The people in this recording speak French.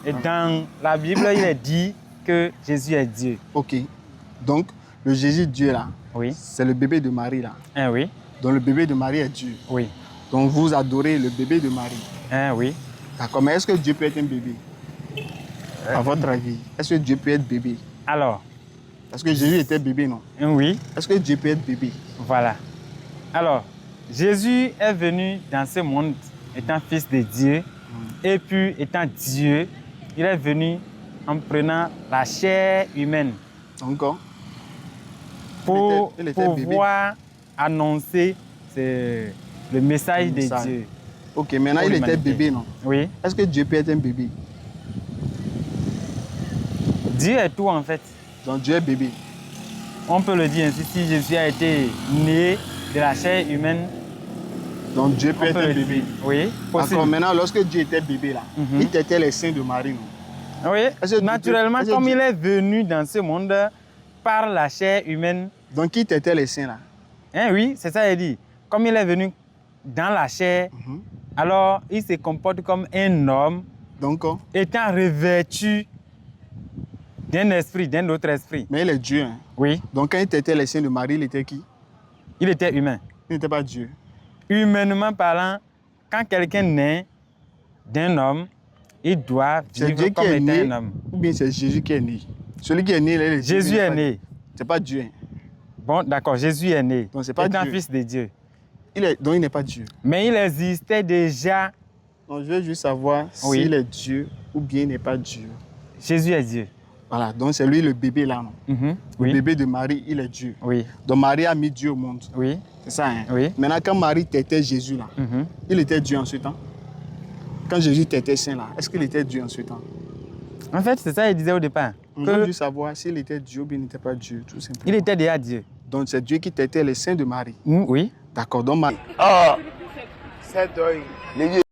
Et dans la Bible, il est dit que Jésus est Dieu. Ok. Donc, le Jésus Dieu là, Oui. c'est le bébé de Marie là. Hein, oui. Donc, le bébé de Marie est Dieu. Oui. Donc, vous adorez le bébé de Marie. Hein, oui. D'accord, mais est-ce que Dieu peut être un bébé? À votre avis, est-ce que Dieu peut être bébé? Alors. Parce que Jésus était bébé, non? Oui. Est-ce que Dieu peut être bébé? Voilà. Alors, Jésus est venu dans ce monde étant fils de Dieu et puis étant Dieu, il est venu en prenant la chair humaine Encore? pour il était pouvoir annoncer le message de Dieu. Ok, maintenant il était bébé, non? Oui. Est-ce que Dieu peut être un bébé? Dieu est tout en fait. Donc Dieu est bébé. On peut le dire ainsi, si Jésus a été né de la chair humaine. Donc Dieu peut être un bébé. Oui, possible. D'accord, maintenant lorsque Dieu était bébé là, il tétait les seins de Marie, non? Oui, naturellement, comme il est venu dans ce monde par la chair humaine. Donc qui tétait les seins là? Hein, oui, c'est ça il dit. Comme il est venu dans la chair, alors il se comporte comme un homme, donc, étant revêtu d'un esprit, d'un autre esprit. Mais il est Dieu. Hein? Oui. Donc quand il tétait les seins de Marie, il était qui? Il était humain. Il n'était pas Dieu. Humainement parlant, quand quelqu'un naît d'un homme, il doit vivre comme étant un homme. Ou bien c'est Jésus qui est né? Celui qui est né, il est Dieu. Jésus est né. C'est pas Dieu. Bon, d'accord, Jésus est né. Donc c'est pas étant Dieu. Fils de Dieu. Donc il n'est pas Dieu. Mais il existait déjà. Donc je veux juste savoir s'il est Dieu ou bien il n'est pas Dieu. Jésus est Dieu. Voilà, donc c'est lui le bébé là, non? Le bébé de Marie, il est Dieu. Oui. Donc Marie a mis Dieu au monde. Oui. C'est ça, hein? Oui. Maintenant, quand Marie tétait Jésus là, il était Dieu en ce temps? Quand Jésus tétait saint là, est-ce qu'il était Dieu en ce temps? En fait, c'est ça qu'il disait au départ. On veut juste savoir s'il était Dieu ou bien il n'était pas Dieu, tout simplement. Il était déjà Dieu. Donc c'est Dieu qui tétait les seins de Marie? Oui. D'accord, donc Marie. Ah, c'est